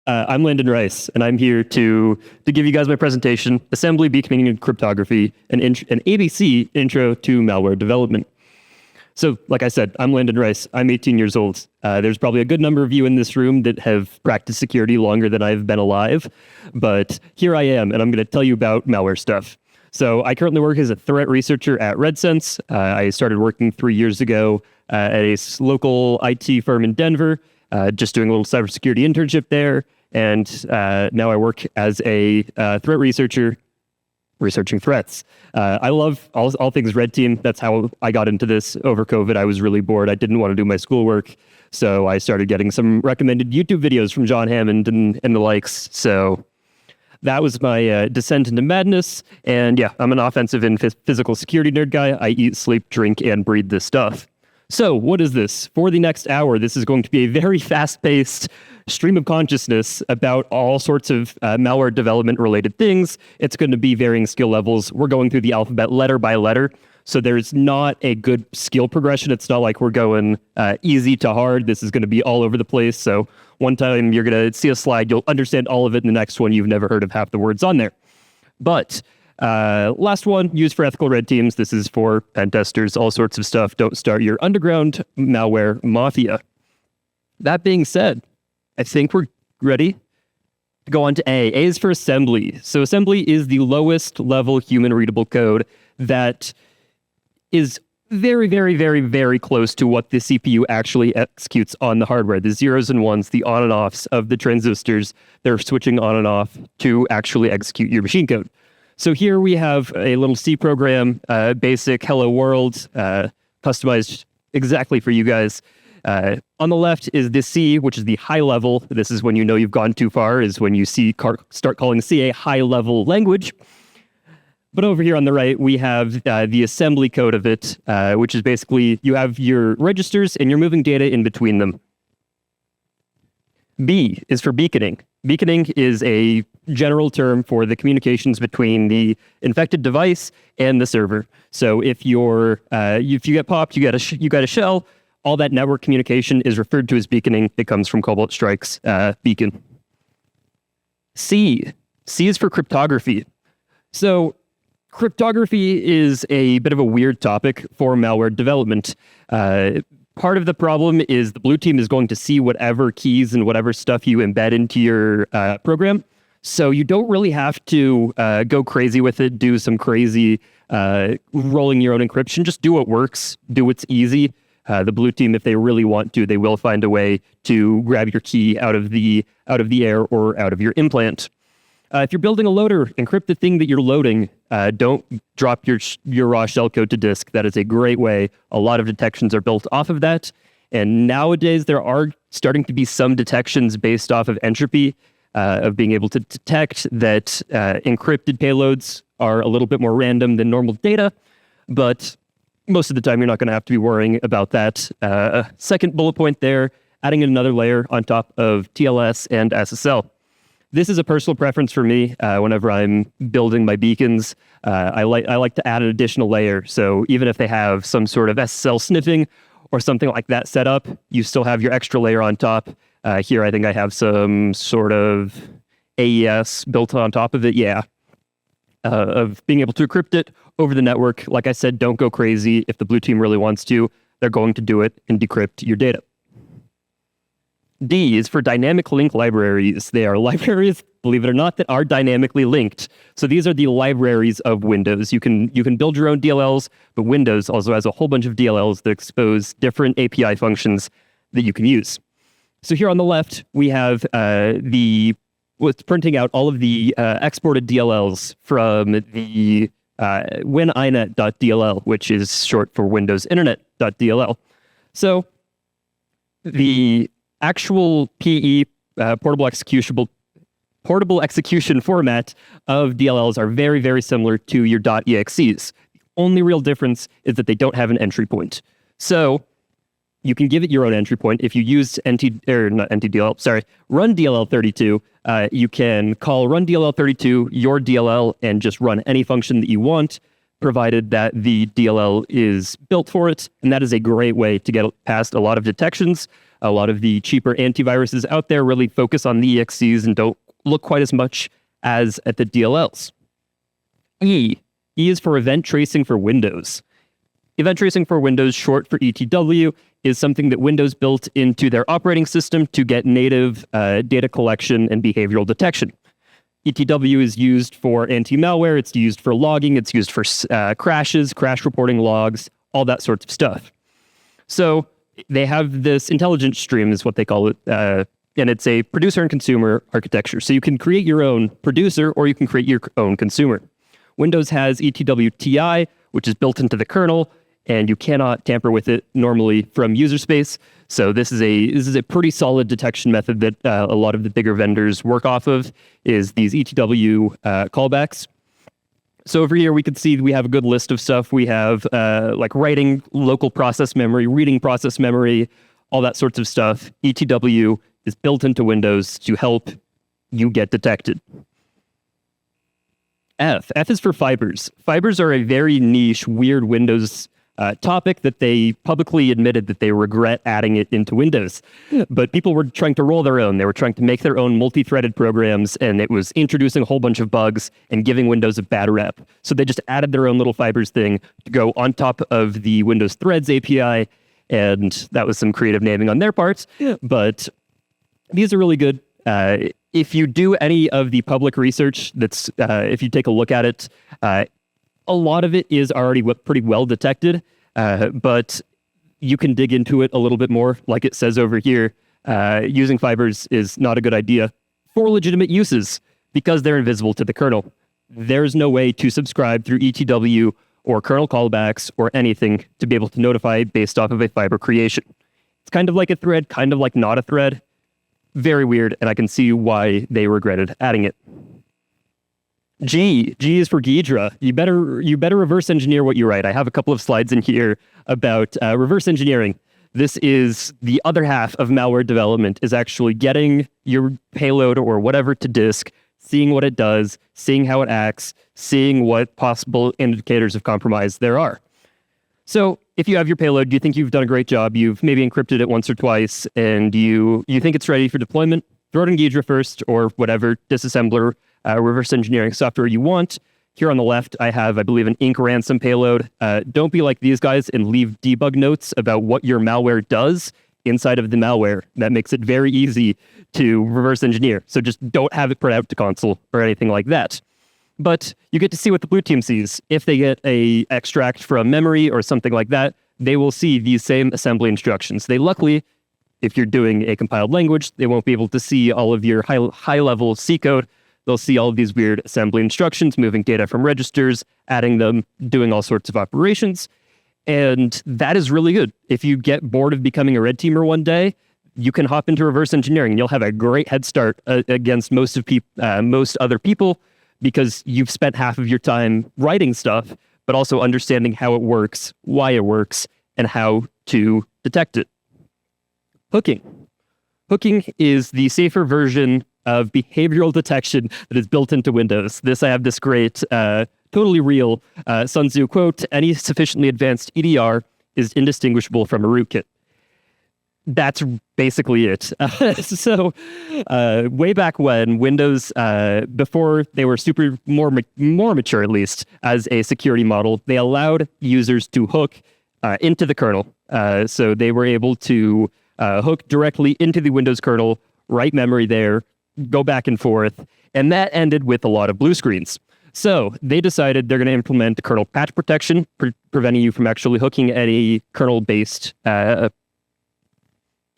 I'm Landon Rice, and I'm here to give you guys my presentation, Assembly, Beaconing, and Cryptography, an ABC Intro to Malware Development. So, like I said, I'm Landon Rice. I'm 18 years old. There's probably a good number of you in this room that have practiced security longer than I've been alive, but here I am, and I'm going to tell you about malware stuff. So I currently work as a threat researcher at RedSense. I started working 3 years ago at a local IT firm in Denver, just doing a little cybersecurity internship there. And now I work as a threat researcher, researching threats. I love all things red team. That's how I got into this over COVID. I was really bored. I didn't want to do my schoolwork. So I started getting some recommended YouTube videos from John Hammond and the likes. So that was my descent into madness. And yeah, I'm an offensive and physical security nerd guy. I eat, sleep, drink, and breathe this stuff. So what is this? For the next hour, this is going to be a very fast-paced stream of consciousness about all sorts of malware development related things. It's going to be varying skill levels. We're going through the alphabet letter by letter. So there's not a good skill progression. It's not like we're going easy to hard. This is going to be all over the place. So one time you're going to see a slide, you'll understand all of it. And the next one, you've never heard of half the words on there. But last one, used for ethical red teams. This is for pen testers, all sorts of stuff. Don't start your underground malware mafia. That being said, I think we're ready to go on to A. A is for assembly. So assembly is the lowest level human readable code that is very, very, very, very close to what the CPU actually executes on the hardware. The zeros and ones, the on and offs of the transistors, they're switching on and off to actually execute your machine code. So here we have a little C program, basic hello world, customized exactly for you guys. On the left is the C, which is the high level. This is when you know you've gone too far, is when you start calling C a high level language. But over here on the right, we have the assembly code of it, which is basically you have your registers and you're moving data in between them. B is for beaconing. Beaconing is a general term for the communications between the infected device and the server. So if you get popped, you got a shell. All that network communication is referred to as beaconing. It comes from Cobalt Strike's beacon. C is for cryptography. So cryptography is a bit of a weird topic for malware development. Part of the problem is the blue team is going to see whatever keys and whatever stuff you embed into your program. So you don't really have to go crazy with it, do some crazy rolling your own encryption. Just do what works, do what's easy. The blue team, if they really want to, they will find a way to grab your key out of the air or out of your implant. If you're building a loader, encrypt the thing that you're loading. Don't drop your raw shellcode to disk. That is a great way. A lot of detections are built off of that. And nowadays, there are starting to be some detections based off of entropy, of being able to detect that encrypted payloads are a little bit more random than normal data. But most of the time, you're not going to have to be worrying about that. Second bullet point there, adding another layer on top of TLS and SSL. This is a personal preference for me. Whenever I'm building my beacons, I like to add an additional layer. So even if they have some sort of SSL sniffing or something like that set up, you still have your extra layer on top. Here, I think I have some sort of AES built on top of it. Yeah. Of being able to encrypt it over the network. Like I said, don't go crazy. If the blue team really wants to, they're going to do it and decrypt your data. D is for dynamic link libraries. They are libraries, believe it or not, that are dynamically linked. So these are the libraries of Windows. You can build your own DLLs, but Windows also has a whole bunch of DLLs that expose different API functions that you can use. So here on the left, we have what's printing out all of the exported DLLs from the wininet.dll, which is short for Windows Internet.dll. So the actual PE, portable execution format of DLLs are very, very similar to your .exes. The only real difference is that they don't have an entry point. So you can give it your own entry point. If you use run DLL32, you can call run DLL32 your DLL and just run any function that you want, provided that the DLL is built for it. And that is a great way to get past a lot of detections. A lot of the cheaper antiviruses out there really focus on the EXEs and don't look quite as much as at the DLLs. E is for event tracing for Windows. Event tracing for Windows, short for ETW, is something that Windows built into their operating system to get native data collection and behavioral detection. ETW is used for anti-malware, it's used for logging, it's used for crashes, crash reporting logs, all that sorts of stuff. So they have this intelligence stream is what they call it, and it's a producer and consumer architecture. So you can create your own producer or you can create your own consumer. Windows has ETW-TI, which is built into the kernel, and you cannot tamper with it normally from user space. So this is a pretty solid detection method that a lot of the bigger vendors work off of, is these ETW callbacks. So over here we can see we have a good list of stuff. We have like writing local process memory, reading process memory, all that sorts of stuff. ETW is built into Windows to help you get detected. F is for fibers. Fibers are a very niche, weird Windows topic that they publicly admitted that they regret adding it into Windows. But people were trying to roll their own. They were trying to make their own multi-threaded programs, and it was introducing a whole bunch of bugs and giving Windows a bad rep. So they just added their own little fibers thing to go on top of the Windows Threads API, and that was some creative naming on their part. But these are really good. If you do any of the public research, if you take a look at it, a lot of it is already pretty well detected, but you can dig into it a little bit more. Like it says over here, using fibers is not a good idea for legitimate uses because they're invisible to the kernel. There's no way to subscribe through ETW or kernel callbacks or anything to be able to notify based off of a fiber creation. It's kind of like a thread, kind of like not a thread. Very weird, and I can see why they regretted adding it. G is for Ghidra. You better reverse engineer what you write. I have a couple of slides in here about reverse engineering. This is the other half of malware development, is actually getting your payload or whatever to disk, seeing what it does, seeing how it acts, seeing what possible indicators of compromise there are. So if you have your payload, you think you've done a great job, you've maybe encrypted it once or twice, and you think it's ready for deployment, throw it in Ghidra first or whatever disassembler reverse engineering software you want. Here on the left, I have, I believe, an ink ransom payload. Don't be like these guys and leave debug notes about what your malware does inside of the malware. That makes it very easy to reverse engineer. So just don't have it put out to console or anything like that. But you get to see what the blue team sees. If they get a extract from memory or something like that, they will see these same assembly instructions. They luckily, if you're doing a compiled language, they won't be able to see all of your high-level C code. They'll see all of these weird assembly instructions, moving data from registers, adding them, doing all sorts of operations. And that is really good. If you get bored of becoming a red teamer one day, you can hop into reverse engineering and you'll have a great head start against most other people, because you've spent half of your time writing stuff, but also understanding how it works, why it works, and how to detect it. Hooking. Hooking is the safer version of behavioral detection that is built into Windows. I have this great, totally real Sun Tzu quote: "Any sufficiently advanced EDR is indistinguishable from a rootkit." That's basically it. So way back when, Windows, before they were more mature at least, as a security model, they allowed users to hook into the kernel. So they were able to hook directly into the Windows kernel, write memory there, go back and forth, and that ended with a lot of blue screens. So they decided they're going to implement a kernel patch protection, preventing you from actually hooking any kernel-based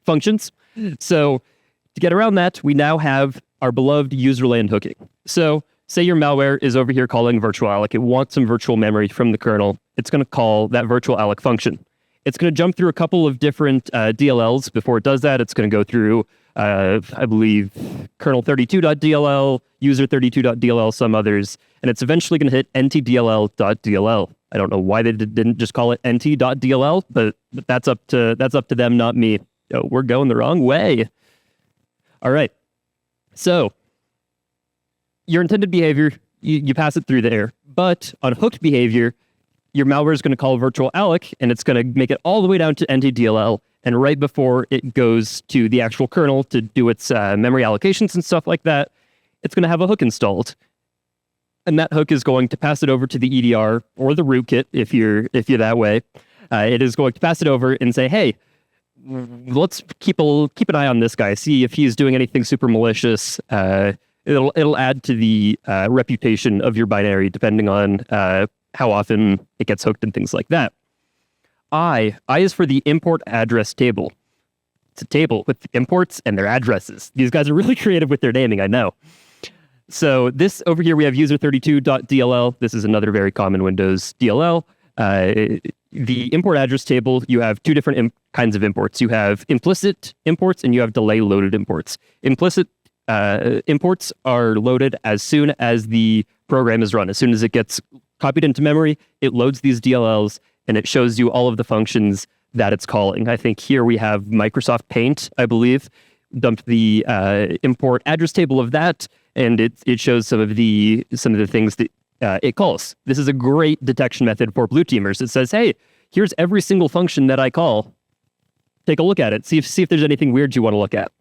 functions. So to get around that, we now have our beloved Userland hooking. So say your malware is over here calling virtual alloc. It wants some virtual memory from the kernel. It's going to call that virtual alloc function. It's going to jump through a couple of different DLLs before it does that. It's going to go through, I believe, kernel32.dll, user32.dll, some others, and it's eventually going to hit NTDLL.dll. I don't know why they didn't just call it nt.dll, but that's up to them, not me. Oh, we're going the wrong way. All right. So your intended behavior, you pass it through there. But on hooked behavior, your malware is going to call virtual alloc, and it's going to make it all the way down to NTDLL. And right before it goes to the actual kernel to do its memory allocations and stuff like that, it's going to have a hook installed. And that hook is going to pass it over to the EDR or the rootkit if you're that way. It is going to pass it over and say, hey, let's keep an eye on this guy, see if he's doing anything super malicious. It'll add to the reputation of your binary depending on how often it gets hooked and things like that. I is for the import address table. It's a table with imports and their addresses. These guys are really creative with their naming, I know. So this over here, we have user32.dll. This is another very common Windows DLL. The import address table, you have two different kinds of imports. You have implicit imports and you have delay loaded imports. Implicit imports are loaded as soon as the program is run. As soon as it gets copied into memory, it loads these DLLs and it shows you all of the functions that it's calling. I think here we have Microsoft Paint, I believe, dumped the import address table of that, and it shows some of the things that it calls. This is a great detection method for blue teamers. It says, hey, here's every single function that I call. Take a look at it. See if there's anything weird you want to look at.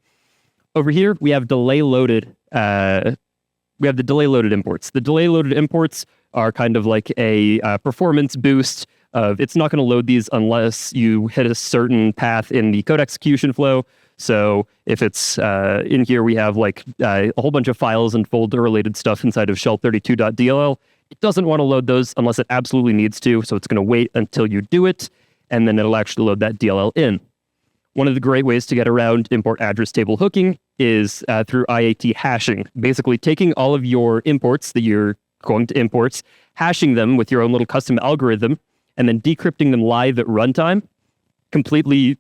Over here, we have delay loaded. We have the delay loaded imports. The delay loaded imports are kind of like a performance boost of it's not going to load these unless you hit a certain path in the code execution flow. So if it's in here, we have like a whole bunch of files and folder related stuff inside of shell32.dll. It doesn't want to load those unless it absolutely needs to. So it's going to wait until you do it, and then it'll actually load that DLL in. One of the great ways to get around import address table hooking is through IAT hashing. Basically taking all of your imports that you're going to import, hashing them with your own little custom algorithm, and then decrypting them live at runtime completely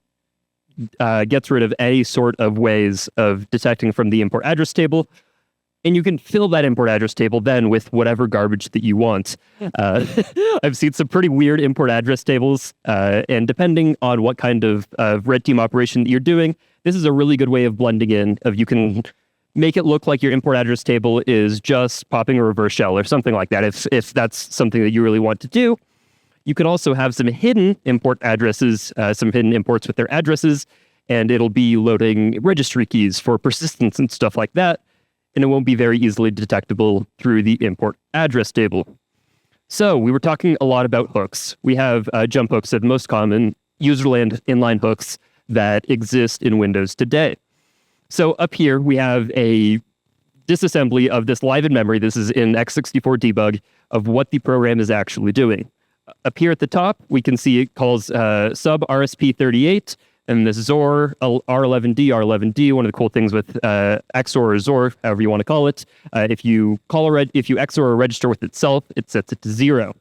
gets rid of any sort of ways of detecting from the import address table. And you can fill that import address table then with whatever garbage that you want. I've seen some pretty weird import address tables, and depending on what kind of red team operation that you're doing, this is a really good way of blending in. You can make it look like your import address table is just popping a reverse shell or something like that, if that's something that you really want to do. You can also have some hidden import addresses, some hidden imports with their addresses, and it'll be loading registry keys for persistence and stuff like that, and it won't be very easily detectable through the import address table. So we were talking a lot about hooks. We have jump hooks, the most common Userland inline hooks that exist in Windows today. So up here, we have a disassembly of this live in memory. This is in x64 debug of what the program is actually doing. Up here at the top, we can see it calls sub RSP38 and this XOR R11D. One of the cool things with XOR or XOR, however you want to call it, if you XOR a register with itself, it sets it to 0.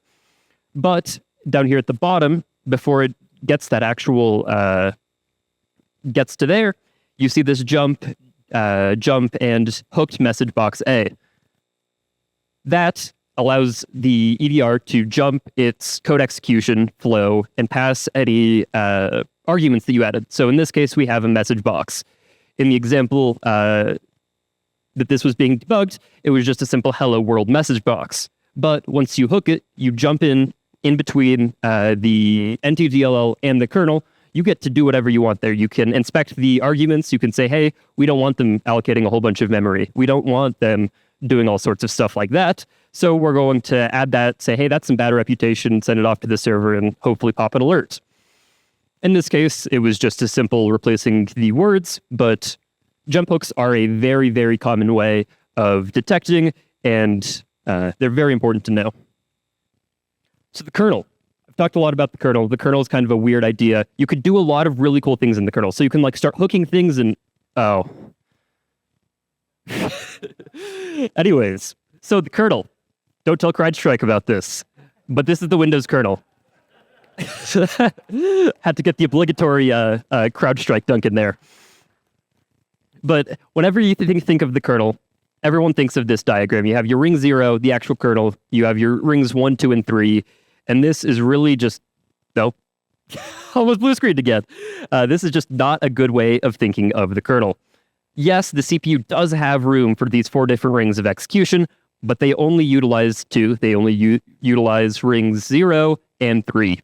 But down here at the bottom, before it gets that actual gets to there, you see this jump and hooked message box A. That allows the EDR to jump its code execution flow and pass any arguments that you added. So in this case, we have a message box. In the example that this was being debugged, it was just a simple hello world message box. But once you hook it, you jump in between the NTDLL and the kernel. You get to do whatever you want there. You can inspect the arguments. You can say, hey, we don't want them allocating a whole bunch of memory. We don't want them doing all sorts of stuff like that. So we're going to add that, say, hey, that's some bad reputation, send it off to the server, and hopefully pop an alert. In this case, it was just as simple replacing the words, but jump hooks are a very, very common way of detecting, and they're very important to know. So the kernel. I've talked a lot about the kernel. The kernel is kind of a weird idea. You could do a lot of really cool things in the kernel. So you can like start hooking things and, oh. Anyways, so the kernel. Don't tell CrowdStrike about this, but this is the Windows kernel. Had to get the obligatory CrowdStrike dunk in there. But whenever you think of the kernel, everyone thinks of this diagram. You have your ring 0, the actual kernel. You have your rings 1, 2, and 3. And this is really just, no, almost blue screened again. This is just not a good way of thinking of the kernel. Yes, the CPU does have room for these 4 different rings of execution, but they only utilize 2. They only utilize rings 0 and 3.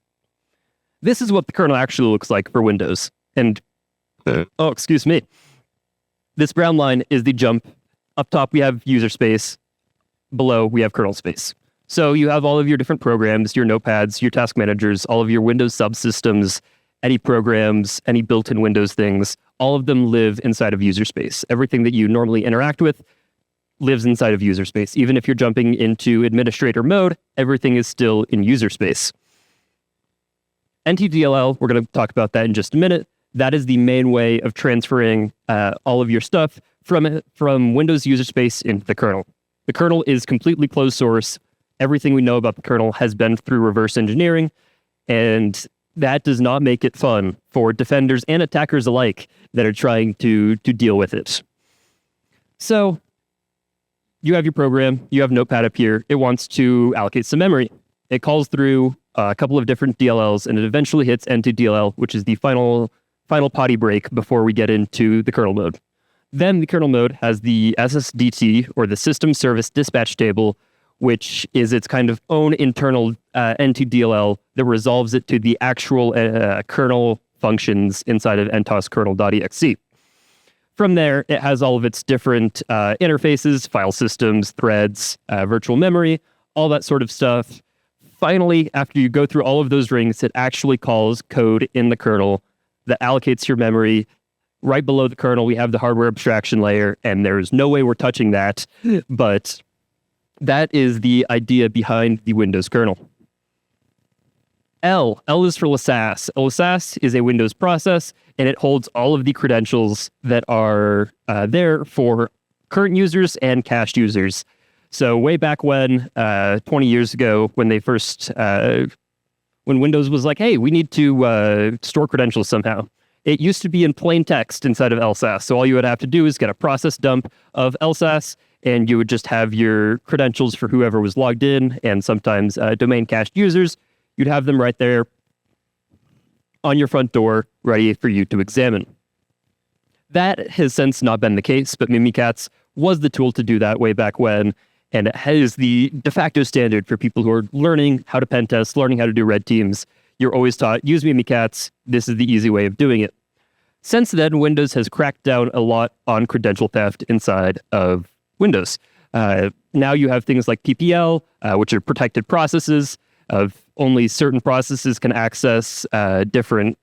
This is what the kernel actually looks like for Windows. And, oh, excuse me. This brown line is the jump. Up top, we have user space. Below, we have kernel space. So you have all of your different programs, your notepads, your task managers, all of your Windows subsystems, any programs, any built-in Windows things. All of them live inside of user space. Everything that you normally interact with lives inside of user space. Even if you're jumping into administrator mode, everything is still in user space. NTDLL, we're going to talk about that in just a minute. That is the main way of transferring all of your stuff from Windows user space into the kernel. The kernel is completely closed source. Everything we know about the kernel has been through reverse engineering, and that does not make it fun for defenders and attackers alike that are trying to deal with it. So you have your program, you have Notepad up here, it wants to allocate some memory. It calls through a couple of different DLLs, and it eventually hits NTDLL, which is the final potty break before we get into the kernel mode. Then the kernel mode has the SSDT, or the System Service Dispatch Table, which is its kind of own internal NTDLL that resolves it to the actual kernel functions inside of NTOS kernel.exe. From there, it has all of its different interfaces, file systems, threads, virtual memory, all that sort of stuff. Finally, after you go through all of those rings, it actually calls code in the kernel that allocates your memory. Right below the kernel, we have the hardware abstraction layer, and there's no way we're touching that, but that is the idea behind the Windows kernel. L is for LSASS. LSASS is a Windows process, and it holds all of the credentials that are there for current users and cached users. So way back when, 20 years ago, when they first, when Windows was like, hey, we need to store credentials somehow, it used to be in plain text inside of LSASS. So all you would have to do is get a process dump of LSASS, and you would just have your credentials for whoever was logged in, and sometimes domain cached users. You'd have them right there on your front door, ready for you to examine. That has since not been the case, but Mimikatz was the tool to do that way back when, and it is the de facto standard for people who are learning how to pen test, learning how to do red teams. You're always taught, use Mimikatz. This is the easy way of doing it. Since then, Windows has cracked down a lot on credential theft inside of Windows. Now you have things like PPL, which are protected processes. Of only certain processes can access different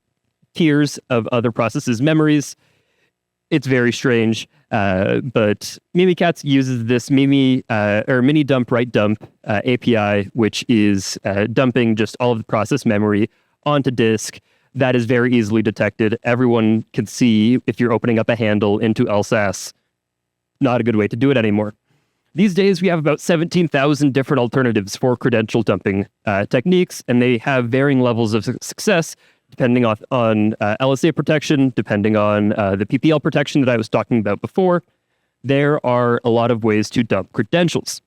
tiers of other processes' memories. It's very strange, but Mimikatz uses this mini dump write dump API, which is dumping just all of the process memory onto disk. That is very easily detected. Everyone can see if you're opening up a handle into LSASS. Not a good way to do it anymore. These days, we have about 17,000 different alternatives for credential dumping techniques, and they have varying levels of success depending on LSA protection, depending on the PPL protection that I was talking about before. There are a lot of ways to dump credentials.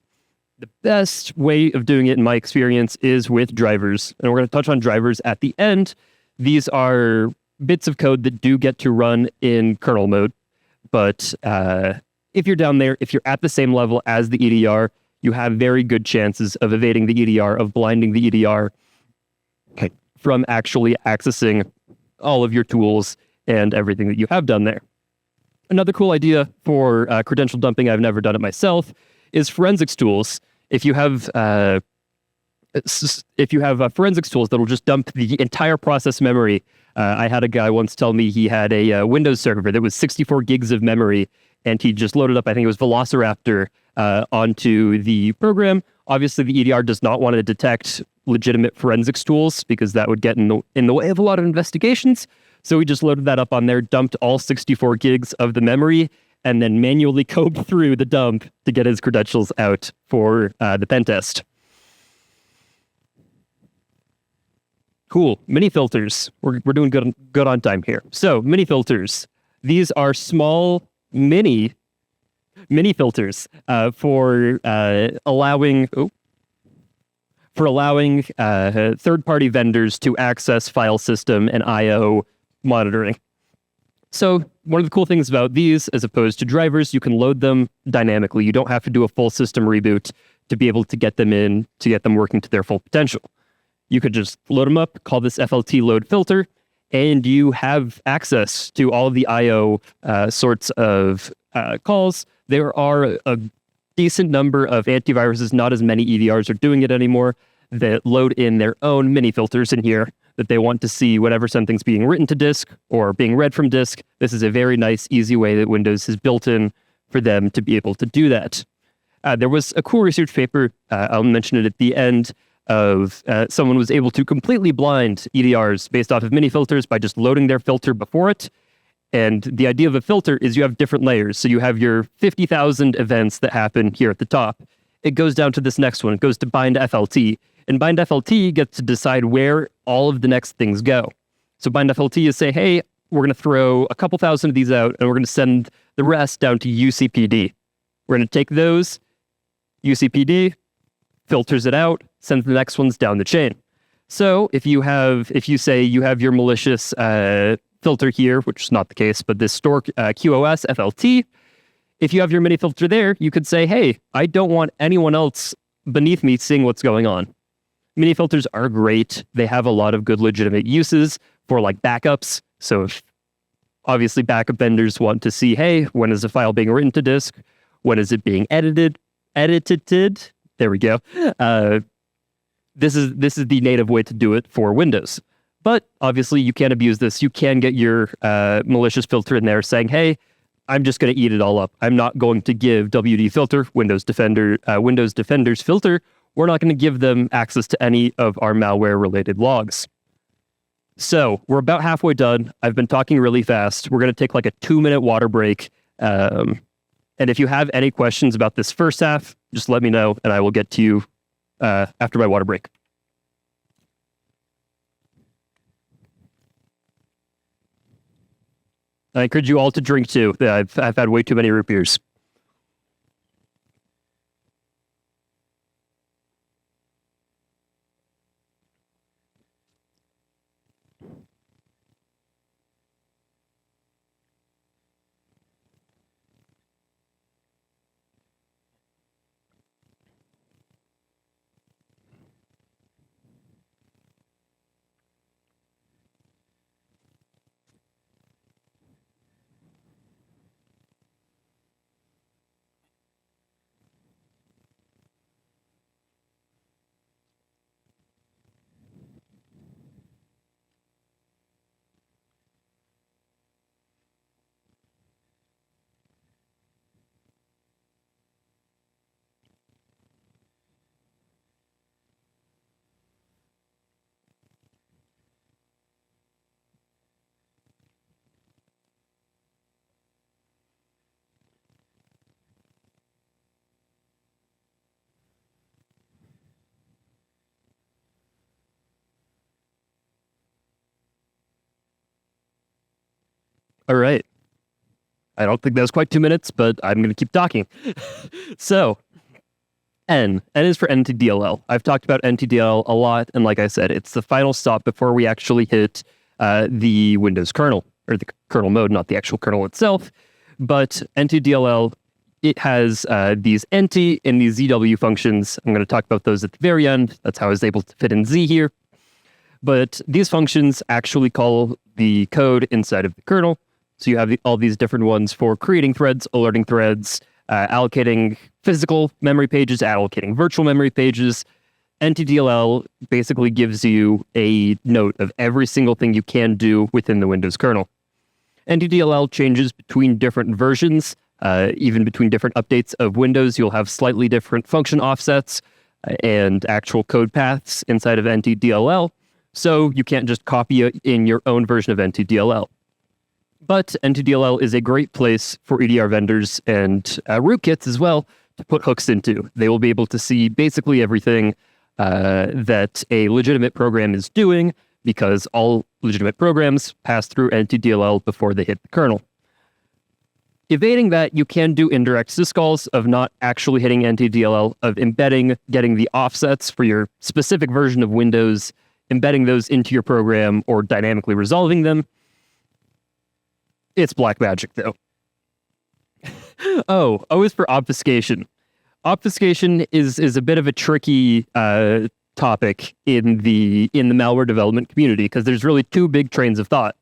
The best way of doing it, in my experience, is with drivers, and we're going to touch on drivers at the end. These are bits of code that do get to run in kernel mode, but if you're down there, if you're at the same level as the EDR, you have very good chances of evading the EDR, of blinding the EDR from actually accessing all of your tools and everything that you have done there. Another cool idea for credential dumping, I've never done it myself, is forensics tools. If you have forensics tools that will just dump the entire process memory. I had a guy once tell me he had a Windows server that was 64 gigs of memory, and he just loaded up, I think it was Velociraptor, onto the program. Obviously, the EDR does not want to detect legitimate forensics tools because that would get in the way of a lot of investigations. So we just loaded that up on there, dumped all 64 gigs of the memory, and then manually combed through the dump to get his credentials out for the pen test. Cool. Minifilters. We're doing good on time here. So Minifilters. These are small mini filters for allowing third-party vendors to access file system and I/O monitoring. So one of the cool things about these, as opposed to drivers, you can load them dynamically. You don't have to do a full system reboot to be able to get them in, to get them working to their full potential. You could just load them up, call this FLT load filter, and you have access to all of the IO sorts of calls. There are a decent number of antiviruses, not as many EDRs are doing it anymore, that load in their own mini filters in here that they want to see whenever something's being written to disk or being read from disk. This is a very nice, easy way that Windows has built in for them to be able to do that. There was a cool research paper, I'll mention it at the end, of someone was able to completely blind EDRs based off of mini filters by just loading their filter before it. And the idea of a filter is you have different layers. So you have your 50,000 events that happen here at the top. It goes down to this next one. It goes to bind FLT. And bind FLT gets to decide where all of the next things go. So bind FLT is say, hey, we're going to throw a couple thousand of these out, and we're going to send the rest down to UCPD. We're going to take those, UCPD, filters it out, sends the next ones down the chain. So if you say you have your malicious filter here, which is not the case, but this store QoS FLT, if you have your mini filter there, you could say, hey, I don't want anyone else beneath me seeing what's going on. Mini filters are great. They have a lot of good legitimate uses for like backups. So if obviously backup vendors want to see, hey, when is a file being written to disk? When is it being edited? There we go. This is the native way to do it for Windows. But obviously you can't abuse this. You can get your malicious filter in there saying, hey, I'm just going to eat it all up. I'm not going to give WD filter, Windows Defender's filter. We're not going to give them access to any of our malware-related logs. So we're about halfway done. I've been talking really fast. We're going to take like a 2-minute water break. And if you have any questions about this first half, just let me know, and I will get to you after my water break. I encourage you all to drink too. I've had way too many root beers. All right. I don't think that was quite 2 minutes, but I'm going to keep talking. So, N is for NTDLL. I've talked about NTDLL a lot, and like I said, it's the final stop before we actually hit the Windows kernel, or the kernel mode, not the actual kernel itself. But NTDLL, it has these NT and these ZW functions. I'm going to talk about those at the very end. That's how I was able to fit in Z here. But these functions actually call the code inside of the kernel. So you have all these different ones for creating threads, alerting threads, allocating physical memory pages, allocating virtual memory pages. NTDLL basically gives you a note of every single thing you can do within the Windows kernel. NTDLL changes between different versions, even between different updates of Windows. You'll have slightly different function offsets and actual code paths inside of NTDLL. So you can't just copy it in your own version of NTDLL. But NTDLL is a great place for EDR vendors and rootkits as well to put hooks into. They will be able to see basically everything that a legitimate program is doing, because all legitimate programs pass through NTDLL before they hit the kernel. Evading that, you can do indirect syscalls of not actually hitting NTDLL, of embedding, getting the offsets for your specific version of Windows, embedding those into your program, or dynamically resolving them. It's black magic, though. O is for obfuscation. Obfuscation is a bit of a tricky topic in the malware development community, because there's really two big trains of thought.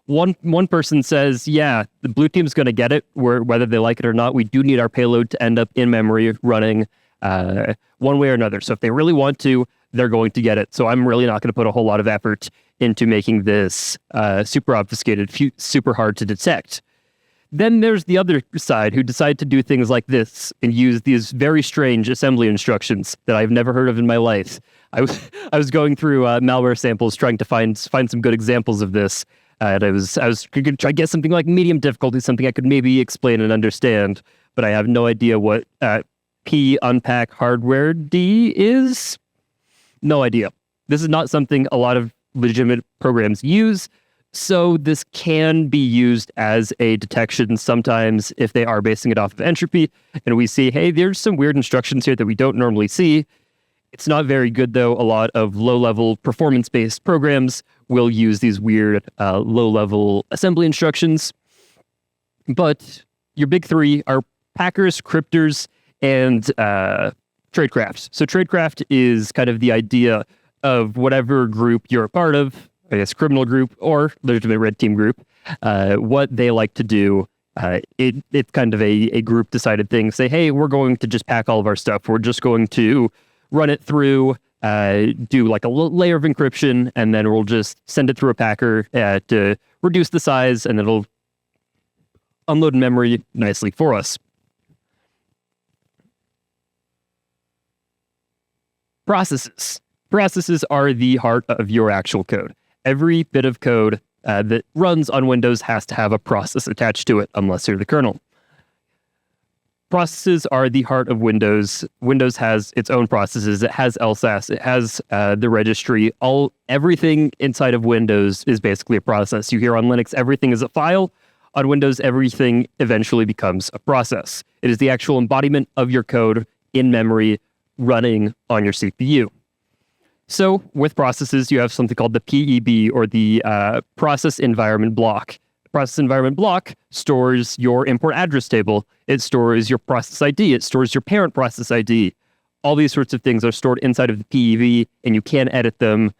One person says, yeah, the blue team's going to get it, whether they like it or not. We do need our payload to end up in memory running one way or another. So if they really want to, they're going to get it. So I'm really not going to put a whole lot of effort into making this super obfuscated, super hard to detect. Then there's the other side who decide to do things like this and use these very strange assembly instructions that I've never heard of in my life. I was going through malware samples trying to find some good examples of this. And I was going to try to get something like medium difficulty, something I could maybe explain and understand, but I have no idea what P unpack hardware D is. No idea. This is not something a lot of legitimate programs use. So this can be used as a detection sometimes if they are basing it off of entropy, and we see, hey, there's some weird instructions here that we don't normally see. It's not very good, though. A lot of low-level performance-based programs will use these weird low-level assembly instructions. But your big three are packers, cryptors, and tradecraft. So tradecraft is kind of the idea of whatever group you're a part of, I guess criminal group or legitimate red team group, what they like to do. It's kind of a group decided thing. Say, hey, we're going to just pack all of our stuff. We're just going to run it through, do like a layer of encryption, and then we'll just send it through a packer to reduce the size, and it'll unload memory nicely for us. Processes. Processes are the heart of your actual code. Every bit of code that runs on Windows has to have a process attached to it, unless you're the kernel. Processes are the heart of Windows. Windows has its own processes. It has LSASS. It has the registry. Everything inside of Windows is basically a process. You hear on Linux, everything is a file. On Windows, everything eventually becomes a process. It is the actual embodiment of your code in memory running on your CPU. So with processes, you have something called the PEB, or the process environment block. The process environment block stores your import address table. It stores your process ID. It stores your parent process ID. All these sorts of things are stored inside of the PEB, and you can edit them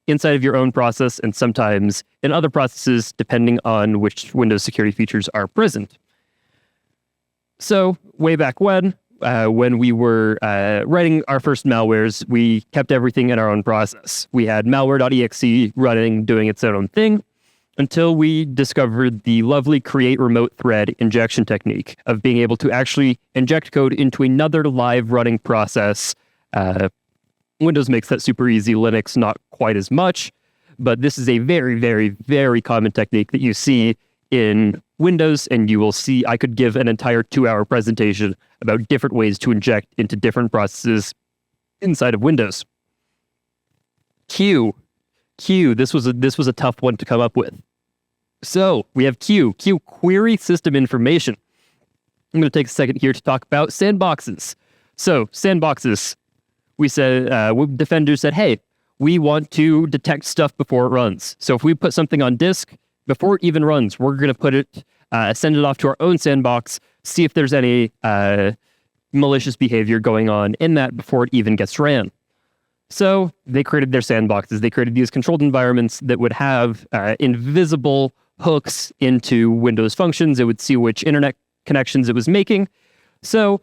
inside of your own process and sometimes in other processes, depending on which Windows security features are present. So way back when we were writing our first malwares, we kept everything in our own process. We had malware.exe running, doing its own thing, until we discovered the lovely create remote thread injection technique of being able to actually inject code into another live running process. Windows makes that super easy. Linux, not quite as much, but this is a very, very, very common technique that you see in Windows, and you will see I could give an entire 2-hour presentation about different ways to inject into different processes inside of Windows. Q. This was a tough one to come up with. So we have Q, query system information. I'm going to take a second here to talk about sandboxes. So sandboxes, we said, defenders said, hey, we want to detect stuff before it runs. So if we put something on disk, before it even runs, we're going to put it, send it off to our own sandbox, see if there's any malicious behavior going on in that before it even gets ran. So they created their sandboxes. They created these controlled environments that would have invisible hooks into Windows functions. It would see which internet connections it was making. So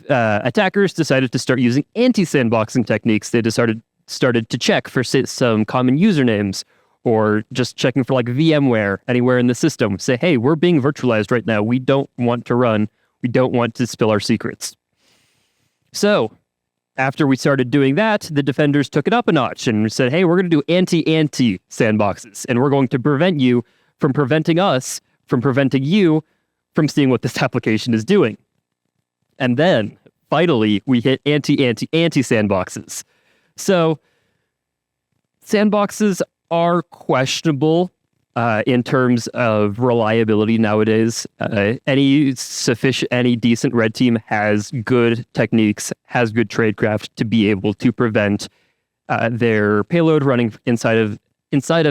attackers decided to start using anti-sandboxing techniques. They started to check for some common usernames, or just checking for like VMware anywhere in the system. Say, hey, we're being virtualized right now. We don't want to run. We don't want to spill our secrets. So after we started doing that, the defenders took it up a notch and said, hey, we're going to do anti-anti sandboxes, and we're going to prevent you from preventing us from preventing you from seeing what this application is doing. And then finally, we hit anti-anti-anti sandboxes. So sandboxes are questionable in terms of reliability nowadays. Any decent red team has good techniques, has good tradecraft to be able to prevent their payload running inside of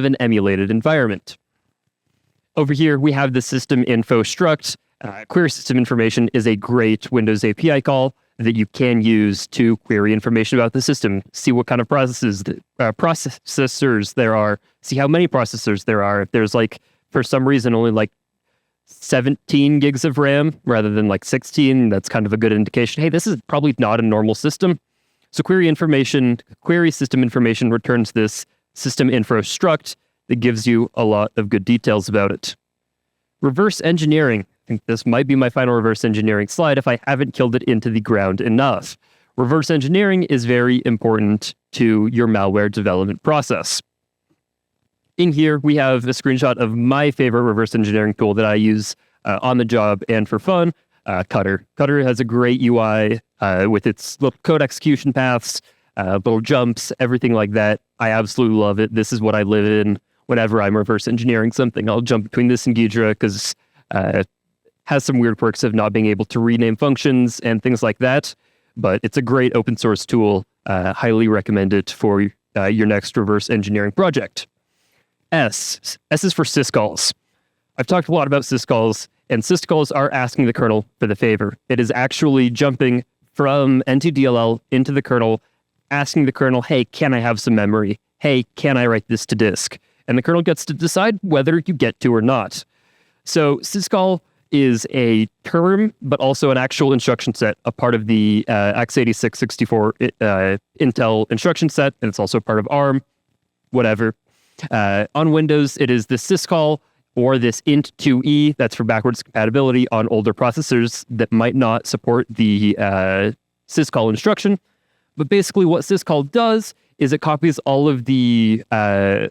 an emulated environment. Over here, we have the system info struct. Query system information is a great Windows API call. that you can use to query information about the system, see what kind of processors there are, see how many processors there are. If there's like, for some reason, only like 17 gigs of RAM rather than like 16, that's kind of a good indication. Hey, this is probably not a normal system. So query system information returns this system info struct that gives you a lot of good details about it. Reverse engineering. I think this might be my final reverse engineering slide if I haven't killed it into the ground enough. Reverse engineering is very important to your malware development process. In here, we have a screenshot of my favorite reverse engineering tool that I use on the job and for fun, Cutter. Cutter has a great UI with its little code execution paths, little jumps, everything like that. I absolutely love it. This is what I live in whenever I'm reverse engineering something. I'll jump between this and Ghidra because it has some weird quirks of not being able to rename functions and things like that. But it's a great open source tool. Highly recommend it for your next reverse engineering project. S is for syscalls. I've talked a lot about syscalls, and syscalls are asking the kernel for the favor. It is actually jumping from NTDLL into the kernel, asking the kernel, hey, can I have some memory? Hey, can I write this to disk? And the kernel gets to decide whether you get to or not. So syscall is a term, but also an actual instruction set, a part of the x86 64 Intel instruction set, and it's also part of ARM, whatever. On Windows, it is the syscall or this int2e, that's for backwards compatibility on older processors that might not support the syscall instruction. But basically what syscall does is it copies all of the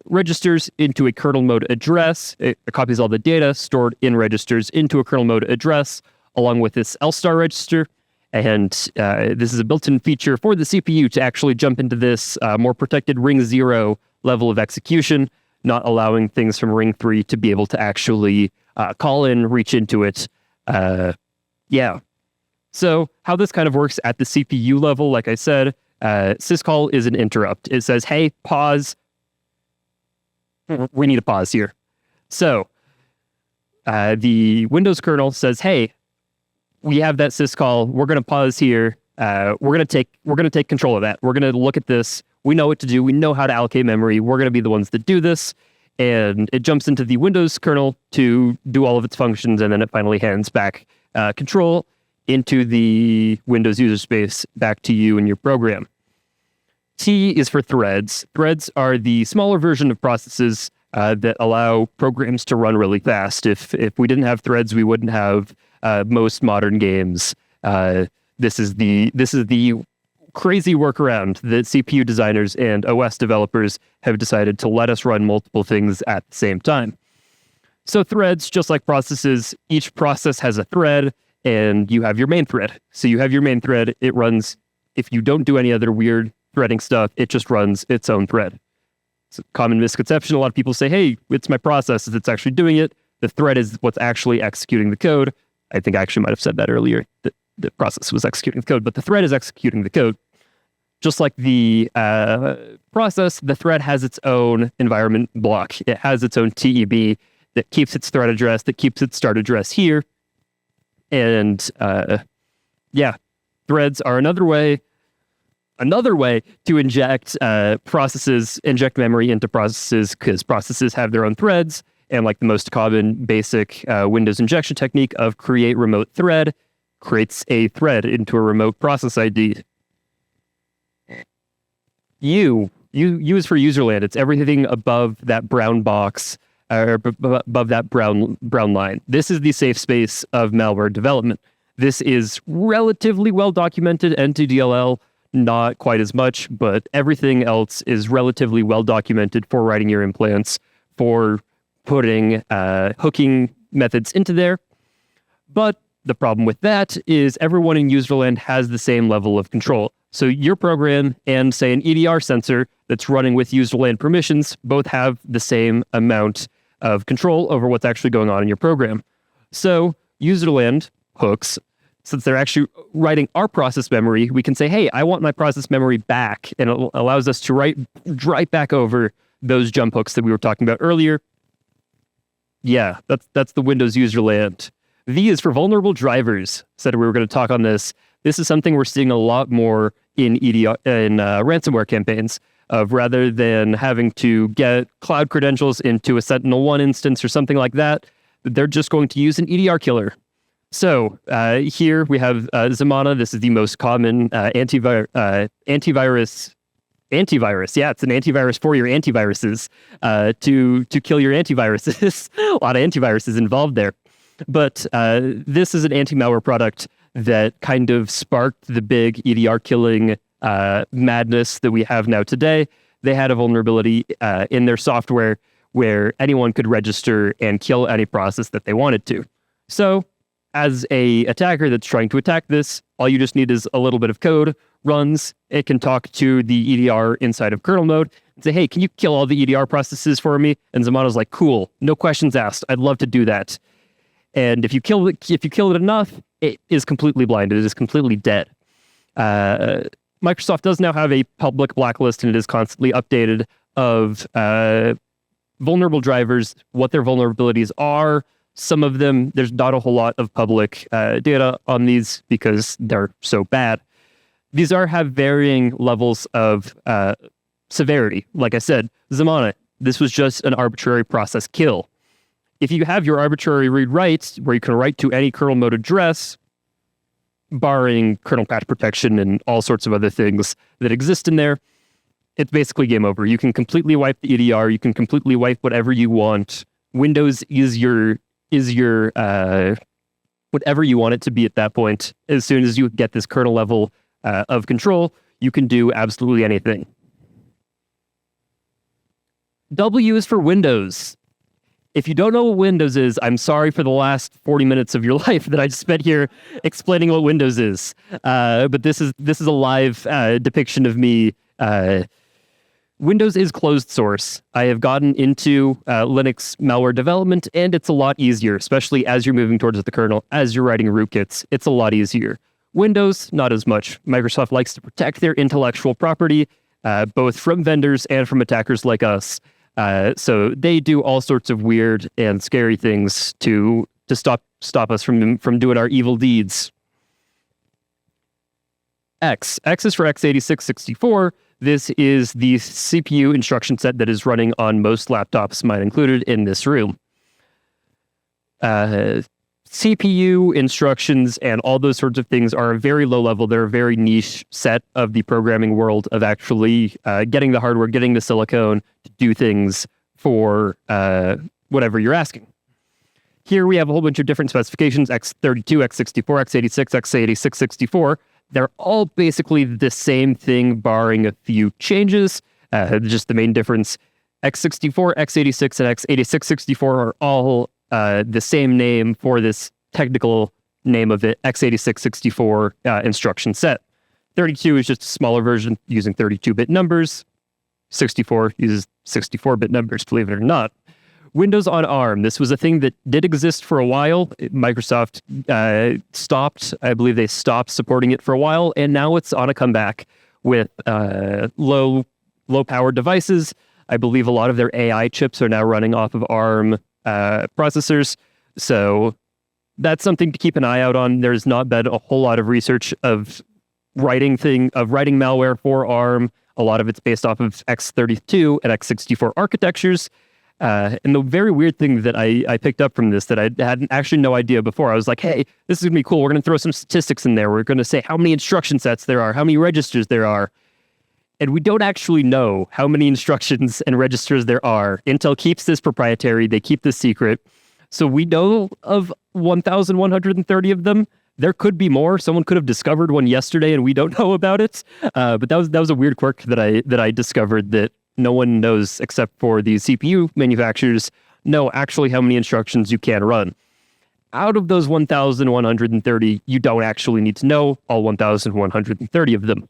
registers into a kernel mode address. It copies all the data stored in registers into a kernel mode address, along with this L-star register. And this is a built-in feature for the CPU to actually jump into this more protected ring 0 level of execution, not allowing things from ring 3 to be able to actually call in, reach into it. So how this kind of works at the CPU level, like I said, syscall is an interrupt. It says, hey, pause. We need a pause here. So the Windows kernel says, hey, we have that syscall. We're going to pause here. We're going to take control of that. We're going to look at this. We know what to do. We know how to allocate memory. We're going to be the ones that do this. And it jumps into the Windows kernel to do all of its functions. And then it finally hands back control into the Windows user space back to you and your program. T is for threads. Threads are the smaller version of processes that allow programs to run really fast. If we didn't have threads, we wouldn't have most modern games. This is the crazy workaround that CPU designers and OS developers have decided to let us run multiple things at the same time. So threads, just like processes, each process has a thread, and you have your main thread. So you have your main thread. It runs, if you don't do any other weird threading stuff, it just runs its own thread. It's a common misconception. A lot of people say, hey, it's my process that's actually doing it. The thread is what's actually executing the code. I think I actually might have said that earlier, that the process was executing the code, but the thread is executing the code. Just like the process, the thread has its own environment block. It has its own TEB that keeps its thread address, that keeps its start address here. And threads are another way to inject inject memory into processes, because processes have their own threads. And like the most common basic Windows injection technique of create remote thread creates a thread into a remote process ID. U is for Userland. It's everything above that brown box, or above that brown line. This is the safe space of malware development. This is relatively well documented. NTDLL, not quite as much, but everything else is relatively well documented for writing your implants, for putting hooking methods into there. But the problem with that is everyone in Userland has the same level of control. So your program and, say, an EDR sensor that's running with Userland permissions both have the same amount of control over what's actually going on in your program. So Userland hooks, since they're actually writing our process memory, we can say, hey, I want my process memory back. And it allows us to write right back over those jump hooks that we were talking about earlier. Yeah, that's the Windows Userland. V is for vulnerable drivers. Said we were going to talk on this. This is something we're seeing a lot more in ransomware campaigns, of rather than having to get cloud credentials into a Sentinel-1 instance or something like that, they're just going to use an EDR killer. So here we have Zamana. This is the most common antivirus. Yeah, it's an antivirus for your antiviruses to kill your antiviruses. A lot of antiviruses involved there. But this is an anti-malware product that kind of sparked the big EDR killing madness that we have now today. They had a vulnerability in their software where anyone could register and kill any process that they wanted to. So as a attacker that's trying to attack this, all you just need is a little bit of code, runs, it can talk to the EDR inside of kernel mode and say, hey, can you kill all the EDR processes for me? And Zamana's like, cool, no questions asked. I'd love to do that. And if you kill it enough, it is completely blinded. It is completely dead. Microsoft does now have a public blacklist, and it is constantly updated of vulnerable drivers, what their vulnerabilities are. Some of them, there's not a whole lot of public data on these because they're so bad. These have varying levels of severity. Like I said, Zamana, this was just an arbitrary process kill. If you have your arbitrary read-write, where you can write to any kernel mode address, barring kernel patch protection and all sorts of other things that exist in there, it's basically game over. You can completely wipe the EDR. You can completely wipe whatever you want. Windows is your whatever you want it to be at that point. As soon as you get this kernel level of control, you can do absolutely anything. W is for Windows. If you don't know what Windows is, I'm sorry for the last 40 minutes of your life that I just spent here explaining what Windows is. But this is a live depiction of me. Windows is closed source. I have gotten into Linux malware development, and it's a lot easier, especially as you're moving towards the kernel, as you're writing rootkits. It's a lot easier. Windows, not as much. Microsoft likes to protect their intellectual property, both from vendors and from attackers like us. So they do all sorts of weird and scary things to stop us from doing our evil deeds. X is for x86-64. This is the CPU instruction set that is running on most laptops, mine included, in this room. CPU instructions and all those sorts of things are a very low level. They're a very niche set of the programming world of actually getting the hardware, getting the silicone to do things for whatever you're asking. Here we have a whole bunch of different specifications, x32, x64, x86, x86, 64. They're all basically the same thing, barring a few changes. Just the main difference, x64, x86, and x86, 64 are all the same name for this technical name of it, x86, 64 instruction set. 32 is just a smaller version using 32-bit numbers. 64 uses 64-bit numbers, believe it or not. Windows on ARM. This was a thing that did exist for a while. Microsoft stopped. I believe they stopped supporting it for a while, and now it's on a comeback with low-powered devices. I believe a lot of their AI chips are now running off of ARM processors. So that's something to keep an eye out on. There's not been a whole lot of research of writing malware for ARM. A lot of it's based off of x32 and x64 architectures. And the very weird thing that I picked up from this that I had actually no idea before, I was like, hey, this is going to be cool. We're going to throw some statistics in there. We're going to say how many instruction sets there are, how many registers there are. And we don't actually know how many instructions and registers there are. Intel keeps this proprietary. They keep this secret. So we know of 1,130 of them. There could be more. Someone could have discovered one yesterday and we don't know about it. But that was a weird quirk that I discovered, that no one knows except for the CPU manufacturers know actually how many instructions you can run. Out of those 1,130, you don't actually need to know all 1,130 of them.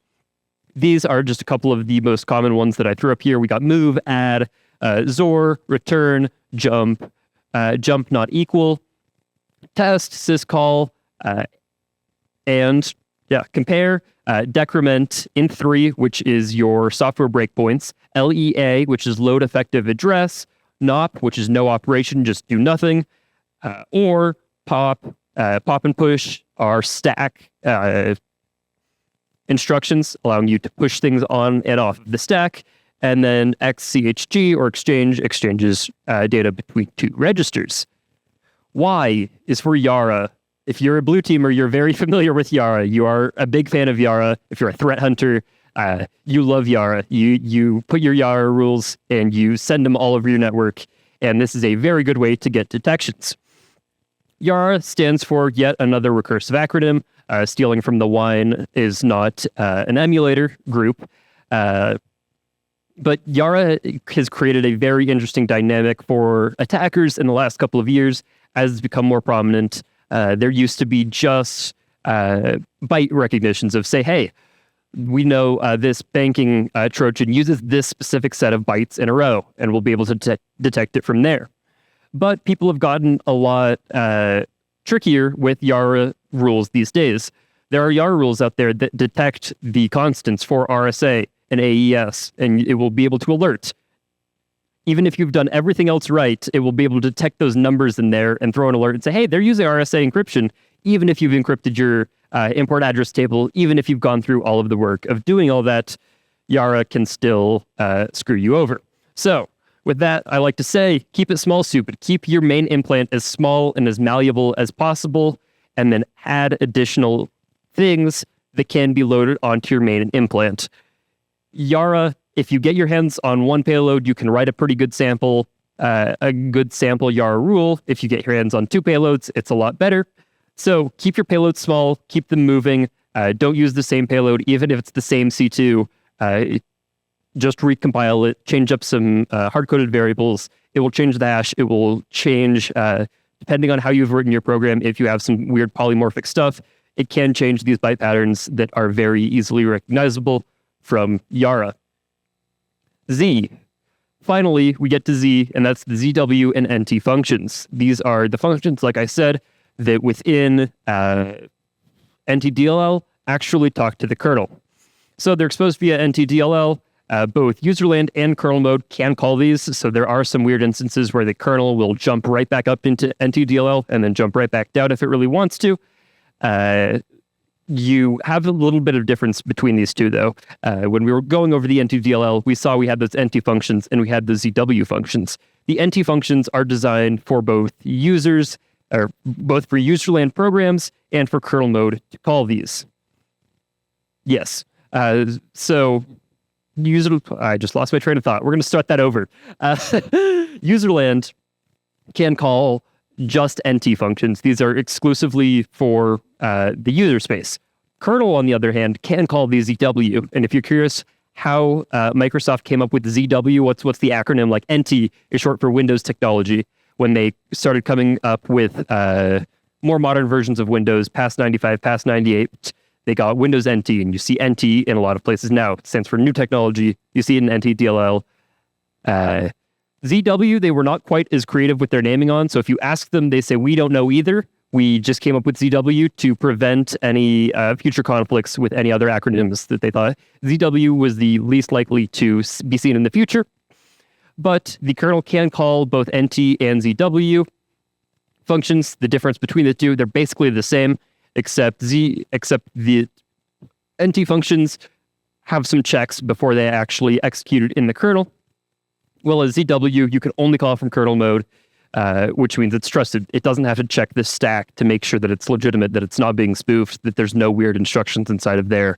These are just a couple of the most common ones that I threw up here. We got move, add, XOR, return, jump, jump not equal, test, syscall, and compare, decrement, int3, which is your software breakpoints, LEA, which is load effective address, NOP, which is no operation, just do nothing, or pop, pop and push are stack, instructions, allowing you to push things on and off of the stack. And then XCHG, or exchange, exchanges data between two registers. Y is for YARA. If you're a blue teamer, you're very familiar with YARA. You are a big fan of YARA. If you're a threat hunter, you love YARA. You put your YARA rules and you send them all over your network. And this is a very good way to get detections. YARA stands for yet another recursive acronym. Stealing from the wine is not an emulator group. But YARA has created a very interesting dynamic for attackers in the last couple of years as it's become more prominent. There used to be just byte recognitions of, say, hey, we know this banking Trojan uses this specific set of bytes in a row, and we'll be able to detect it from there. But people have gotten a lot trickier with YARA rules these days. There are YARA rules out there that detect the constants for RSA and AES, and it will be able to alert. Even if you've done everything else right, it will be able to detect those numbers in there and throw an alert and say, hey, they're using RSA encryption, even if you've encrypted your import address table, even if you've gone through all of the work of doing all that, YARA can still screw you over. So with that, I like to say, keep it small, stupid. Keep your main implant as small and as malleable as possible, and then add additional things that can be loaded onto your main implant. YARA, if you get your hands on one payload, you can write a pretty good sample, YARA rule. If you get your hands on two payloads, it's a lot better. So keep your payloads small, keep them moving. Don't use the same payload, even if it's the same C2. Just recompile it, change up some hard-coded variables. It will change the hash. It will change, depending on how you've written your program, if you have some weird polymorphic stuff, it can change these byte patterns that are very easily recognizable from YARA. Z. Finally, we get to Z, and that's the ZW and NT functions. These are the functions, like I said, that within NTDLL actually talk to the kernel. So they're exposed via NTDLL. Both Userland and kernel mode can call these, so there are some weird instances where the kernel will jump right back up into NTDLL and then jump right back down if it really wants to. You have a little bit of difference between these two, though. When we were going over the NTDLL, we saw we had those NT functions and we had the ZW functions. The NT functions are designed for both users, or both for Userland programs and for kernel mode to call these. Yes. So I just lost my train of thought. We're going to start that over. Userland can call just NT functions. These are exclusively for the user space. Kernel, on the other hand, can call these ZW. And if you're curious how Microsoft came up with ZW, what's the acronym? Like NT is short for Windows Technology. When they started coming up with more modern versions of Windows, past 95, past 98, they got Windows NT, and you see NT in a lot of places now. It stands for New Technology. You see it in NTDLL. ZW, they were not quite as creative with their naming on. So if you ask them, they say, we don't know either. We just came up with ZW to prevent any future conflicts with any other acronyms that they thought. ZW was the least likely to be seen in the future. But the kernel can call both NT and ZW functions. The difference between the two, they're basically the same, except the NT functions have some checks before they actually execute it in the kernel. Well, as ZW, you can only call from kernel mode, which means it's trusted. It doesn't have to check the stack to make sure that it's legitimate, that it's not being spoofed, that there's no weird instructions inside of there.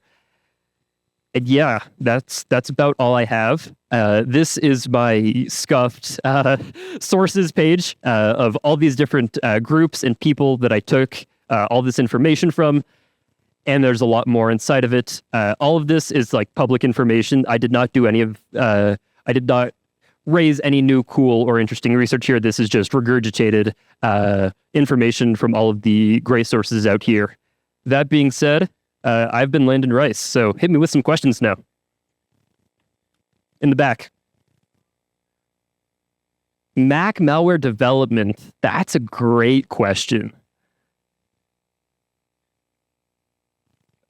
And yeah, that's about all I have. This is my scuffed sources page of all these different groups and people that I took all this information from. And there's a lot more inside of it. All of this is like public information. I did not do any of, I did not raise any new cool or interesting research here. This is just regurgitated information from all of the gray sources out here. That being said, I've been Landon Rice, so hit me with some questions now. In the back. Mac malware development. That's a great question.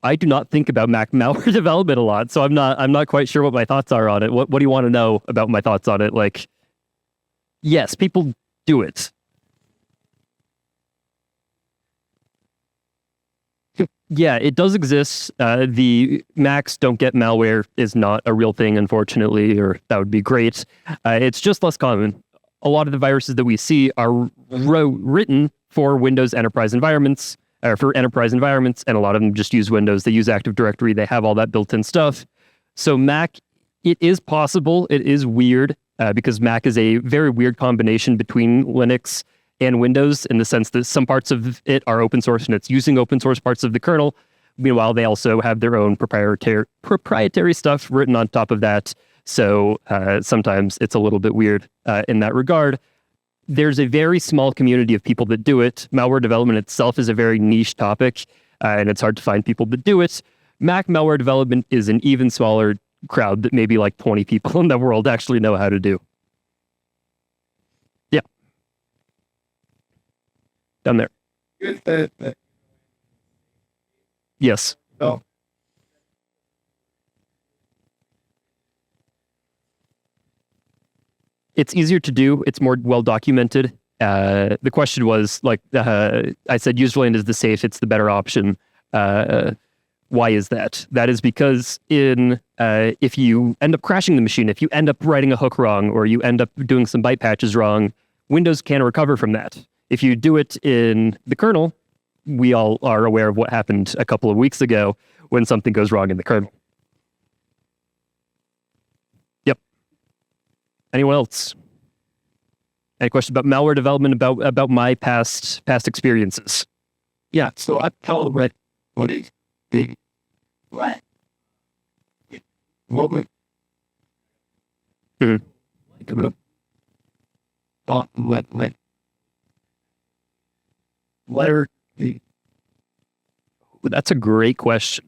I do not think about Mac malware development a lot, so I'm not quite sure what my thoughts are on it. What do you want to know about my thoughts on it? Like, yes, people do it. Yeah, it does exist. The Macs don't get malware is not a real thing, unfortunately, or that would be great. It's just less common. A lot of the viruses that we see are written for Windows enterprise environments, or for enterprise environments, and a lot of them just use Windows. They use Active Directory. They have all that built-in stuff. So Mac, it is possible. It is weird because Mac is a very weird combination between Linux and Windows in the sense that some parts of it are open source and it's using open source parts of the kernel. Meanwhile, they also have their own proprietary stuff written on top of that. So sometimes it's a little bit weird in that regard. There's a very small community of people that do it. Malware development itself is a very niche topic, and it's hard to find people that do it. Mac malware development is an even smaller crowd that maybe like 20 people in the world actually know how to do. Yeah. Down there. Yes. Oh. It's easier to do. It's more well documented. The question was like, I said, Userland is the safe. It's the better option. Why is that? That is because if you end up crashing the machine, if you end up writing a hook wrong, or you end up doing some byte patches wrong, Windows can recover from that. If you do it in the kernel, we all are aware of what happened a couple of weeks ago when something goes wrong in the kernel. Yep. Anyone else? Any questions about malware development, about my past experiences? Yeah, so I tell Red what is big what would letter the That's a great question.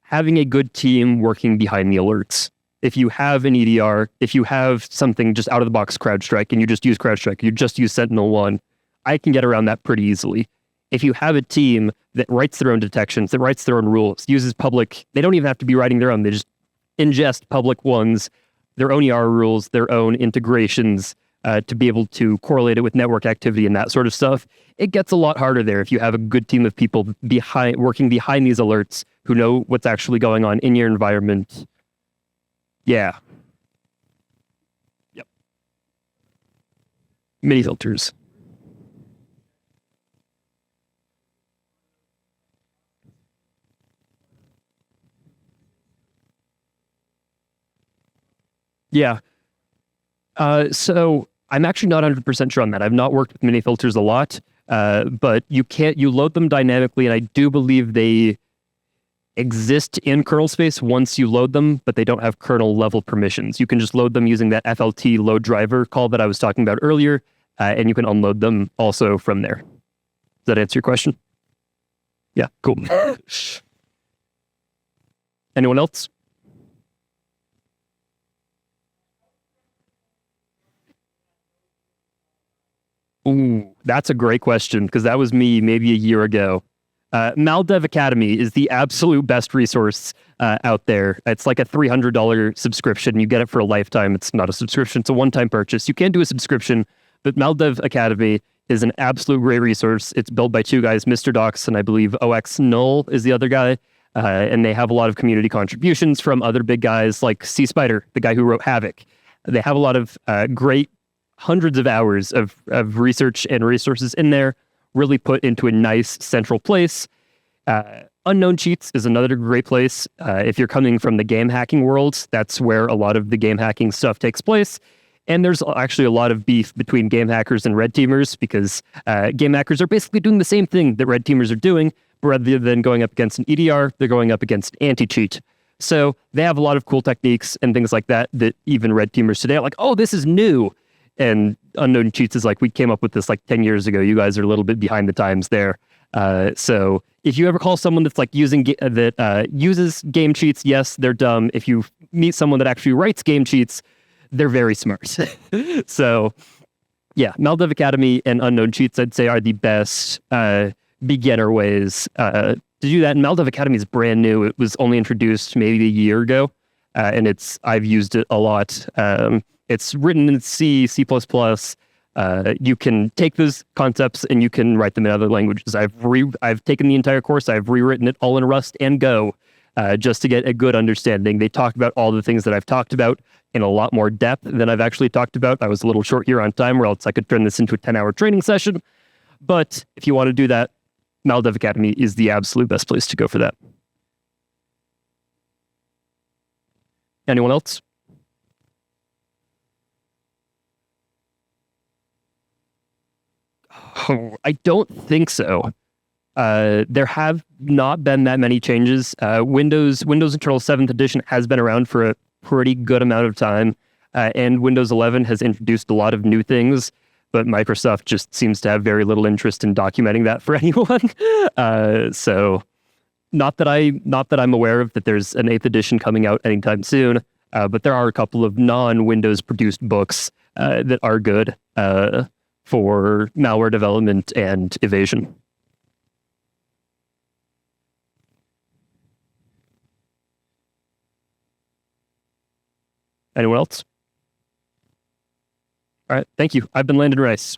Having a good team working behind the alerts. If you have an EDR, if you have something just out of the box CrowdStrike and you just use CrowdStrike, you just use Sentinel-1, I can get around that pretty easily. If you have a team that writes their own detections, that writes their own rules, uses public, they don't even have to be writing their own, they just ingest public ones, their own YARA rules, their own integrations to be able to correlate it with network activity and that sort of stuff. It gets a lot harder there if you have a good team of people working behind these alerts who know what's actually going on in your environment. Yeah. Yep. Minifilters. Yeah. So I'm actually not 100% sure on that. I've not worked with minifilters a lot, but you load them dynamically, and I do believe they exist in kernel space once you load them, but they don't have kernel level permissions. You can just load them using that FLT load driver call that I was talking about earlier, and you can unload them also from there. Does that answer your question? Yeah, cool. Anyone else? Ooh, that's a great question, because that was me maybe a year ago. Maldev Academy is the absolute best resource out there. It's like a $300 subscription. You get it for a lifetime. It's not a subscription. It's a one-time purchase. You can do a subscription, but Maldev Academy is an absolute great resource. It's built by two guys, Mr. Docs, and I believe OX Null is the other guy. And they have a lot of community contributions from other big guys like C Spider, the guy who wrote Havoc. They have a lot of great hundreds of hours of research and resources in there, really put into a nice central place. Unknown Cheats is another great place. If you're coming from the game hacking world, that's where a lot of the game hacking stuff takes place. And there's actually a lot of beef between game hackers and red teamers because game hackers are basically doing the same thing that red teamers are doing, but rather than going up against an EDR, they're going up against anti-cheat. So they have a lot of cool techniques and things like that even red teamers today are like, oh, this is new. And Unknown Cheats is like, we came up with this like 10 years ago. You guys are a little bit behind the times there. So if you ever call someone that's like uses game cheats, yes, they're dumb. If you meet someone that actually writes game cheats, they're very smart. So yeah, Maldev Academy and Unknown Cheats, I'd say, are the best beginner ways to do that. And Maldev Academy is brand new. It was only introduced maybe a year ago, and I've used it a lot. It's written in C, C++. You can take those concepts and you can write them in other languages. I've taken the entire course. I've rewritten it all in Rust and Go just to get a good understanding. They talk about all the things that I've talked about in a lot more depth than I've actually talked about. I was a little short here on time, or else I could turn this into a 10-hour training session. But if you want to do that, Maldev Academy is the absolute best place to go for that. Anyone else? Oh, I don't think so. There have not been that many changes. Windows Internal 7th edition has been around for a pretty good amount of time, and Windows 11 has introduced a lot of new things, but Microsoft just seems to have very little interest in documenting that for anyone. So not that I'm aware of that there's an 8th edition coming out anytime soon, but there are a couple of non-Windows produced books that are good for malware development and evasion. Anyone else? All right, thank you. I've been Landon Rice.